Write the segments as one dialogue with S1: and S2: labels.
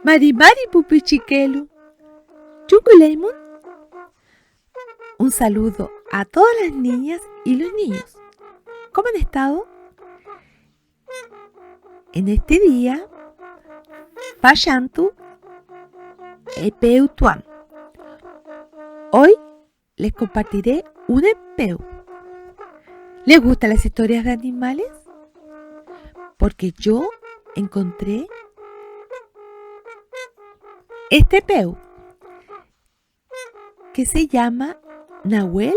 S1: Mari Mari Pupichiquelu, Chuculeimun. Un saludo a todas las niñas y los niños. ¿Cómo han estado? En este día, Pashantu Epeutuam. Hoy les compartiré un epeu. ¿Les gustan las historias de animales? Porque yo encontré este epeu que se llama Nahuel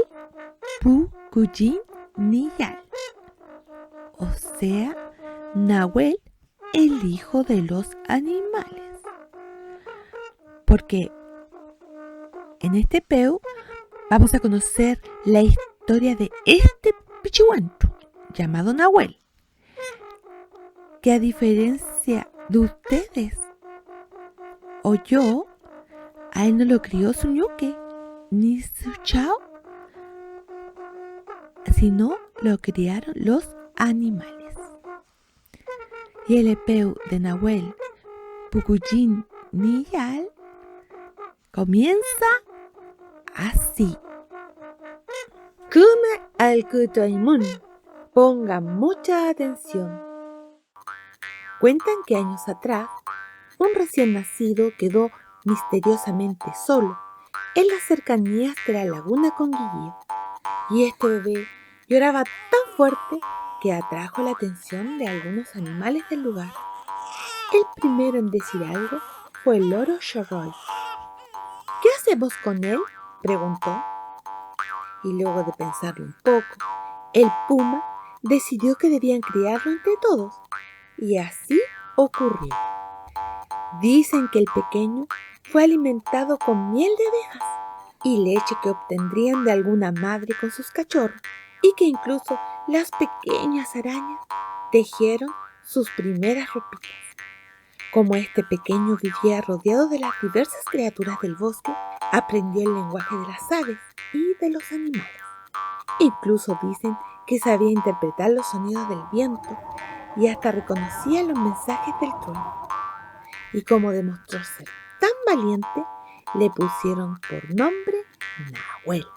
S1: Pucuyin Niyal, o sea, Nahuel, el hijo de los animales. Porque en este epeu vamos a conocer la historia de este pichihuantu llamado Nahuel, que a diferencia de ustedes o yo, a él no lo crió su ñuque ni su chao, sino lo criaron los animales. Y el epeu de Nahuel Pucuyin Niyal comienza así.
S2: Kume al Kutoimun. Pongan mucha atención. Cuentan que años atrás, un recién nacido quedó misteriosamente solo en las cercanías de la laguna con Guille. Y este bebé lloraba tan fuerte que atrajo la atención de algunos animales del lugar. El primero en decir algo fue el loro Shoroy. ¿Qué hacemos con él?, preguntó. Y luego de pensarlo un poco, el puma decidió que debían criarlo entre todos. Y así ocurrió. Dicen que el pequeño fue alimentado con miel de abejas y leche que obtendrían de alguna madre con sus cachorros, y que incluso las pequeñas arañas tejieron sus primeras ropitas. Como este pequeño vivía rodeado de las diversas criaturas del bosque, aprendió el lenguaje de las aves y de los animales. Incluso dicen que sabía interpretar los sonidos del viento y hasta reconocía los mensajes del trueno. Y como demostró ser tan valiente, le pusieron por nombre Nahuel.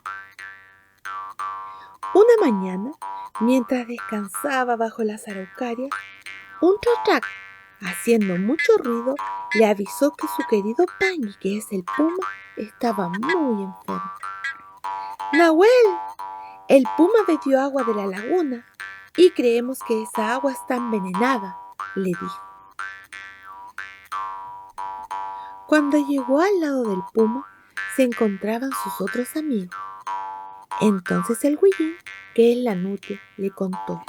S2: Una mañana, mientras descansaba bajo las araucarias, un chochac, haciendo mucho ruido, le avisó que su querido Pangui, que es el puma, estaba muy enfermo. ¡Nahuel! El puma bebió agua de la laguna y creemos que esa agua está envenenada, le dijo. Cuando llegó al lado del puma, se encontraban sus otros amigos. Entonces el Huillín, que es la nutria, le contó: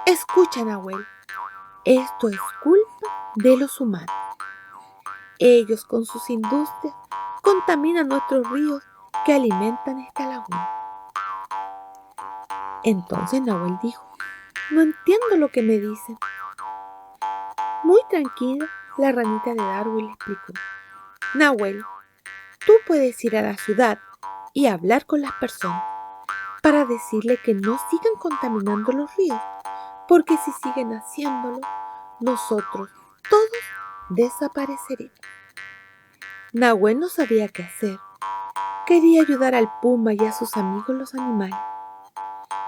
S2: «Escucha, Nahuel, esto es culpa de los humanos. Ellos con sus industrias contaminan nuestros ríos que alimentan esta laguna». Entonces Nahuel dijo: «No entiendo lo que me dicen». Muy tranquila, la ranita de Darwin le explicó: «Nahuel, tú puedes ir a la ciudad y hablar con las personas para decirle que no sigan contaminando los ríos, porque si siguen haciéndolo, nosotros todos desapareceremos». Nahuel no sabía qué hacer. Quería ayudar al puma y a sus amigos los animales,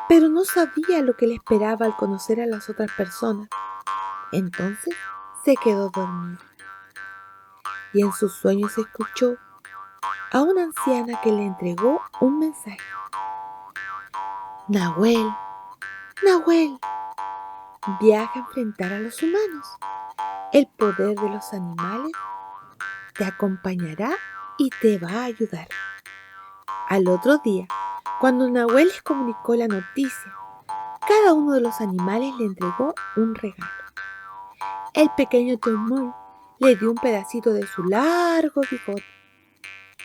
S2: pero no sabía lo que le esperaba al conocer a las otras personas. Entonces se quedó dormido. Y en sus sueños escuchó a una anciana que le entregó un mensaje: «Nahuel, Nahuel, viaja a enfrentar a los humanos. El poder de los animales te acompañará y te va a ayudar». Al otro día, cuando Nahuel les comunicó la noticia, cada uno de los animales le entregó un regalo. El pequeño Tomoy le dio un pedacito de su largo bigote.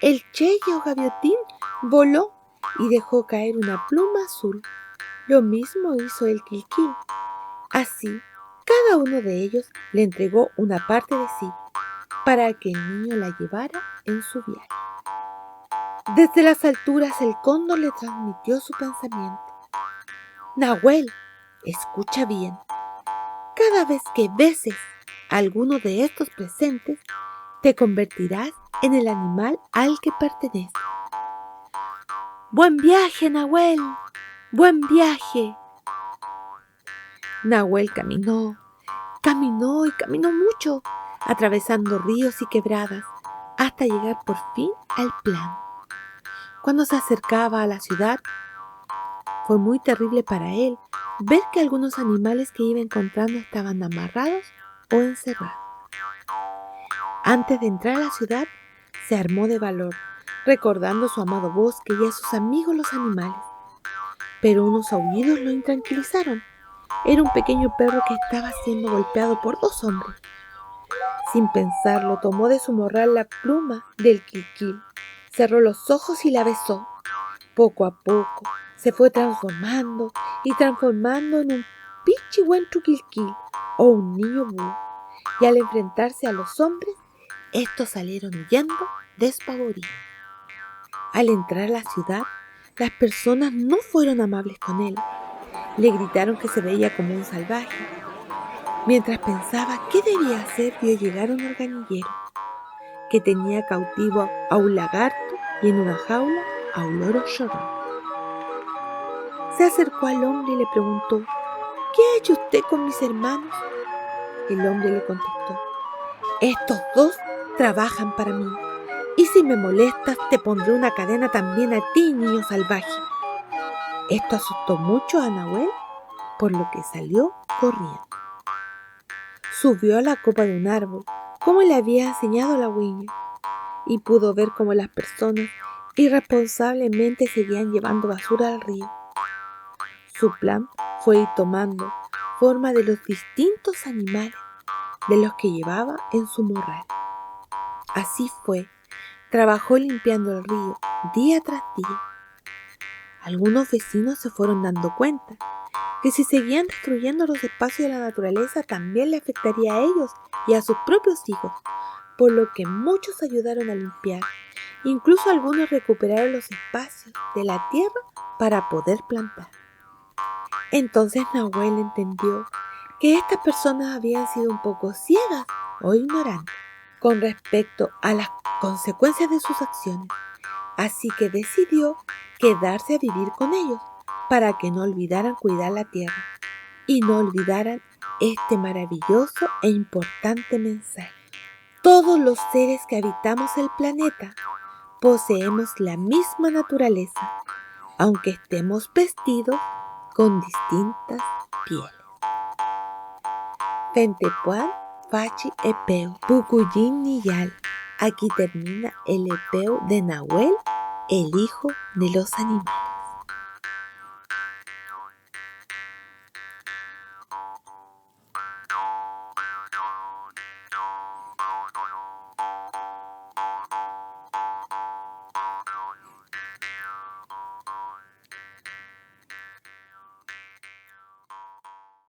S2: El cheye o gaviotín voló y dejó caer una pluma azul. Lo mismo hizo el quilquil. Así, cada uno de ellos le entregó una parte de sí para que el niño la llevara en su viaje. Desde las alturas el cóndor le transmitió su pensamiento: «Nahuel, escucha bien. Cada vez que beses a alguno de estos presentes, te convertirás en el animal al que perteneces. ¡Buen viaje, Nahuel! ¡Buen viaje! Nahuel caminó y caminó mucho, atravesando ríos y quebradas, hasta llegar por fin al plano. Cuando se acercaba a la ciudad, fue muy terrible para él ver que algunos animales que iba encontrando estaban amarrados o encerrados. Antes de entrar a la ciudad, se armó de valor, recordando su amado bosque y a sus amigos los animales. Pero unos aullidos lo intranquilizaron. Era un pequeño perro que estaba siendo golpeado por 2 hombres. Sin pensarlo, tomó de su morral la pluma del quilquil, cerró los ojos y la besó. Poco a poco se fue transformando en un pichihuentru quilquil o un niño búho. Y al enfrentarse a los hombres, estos salieron huyendo despavoridos. Al entrar a la ciudad, las personas no fueron amables con él. Le gritaron que se veía como un salvaje. Mientras pensaba qué debía hacer, vio llegar un organillero que tenía cautivo a un lagarto y en una jaula a un loro llorón. Se acercó al hombre y le preguntó: ¿qué ha hecho usted con mis hermanos? El hombre le contestó: estos 2 trabajan para mí, y si me molestas te pondré una cadena también a ti, niño salvaje. Esto asustó mucho a Nahuel, por lo que salió corriendo. Subió a la copa de un árbol, como le había enseñado la huiña, y pudo ver cómo las personas irresponsablemente seguían llevando basura al río. Su plan fue ir tomando forma de los distintos animales de los que llevaba en su morral. Así fue, trabajó limpiando el río día tras día. Algunos vecinos se fueron dando cuenta que si seguían destruyendo los espacios de la naturaleza también le afectaría a ellos y a sus propios hijos, por lo que muchos ayudaron a limpiar. Incluso algunos recuperaron los espacios de la tierra para poder plantar. Entonces Nahuel entendió que estas personas habían sido un poco ciegas o ignorantes con respecto a las consecuencias de sus acciones, así que decidió quedarse a vivir con ellos para que no olvidaran cuidar la tierra y no olvidaran este maravilloso e importante mensaje. Todos los seres que habitamos el planeta poseemos la misma naturaleza, aunque estemos vestidos con distintas pieles. Fentepuan, Fachi, Epeo, Pucuyin, Niyal. Aquí termina el epeo de Nahuel, el hijo de los animales.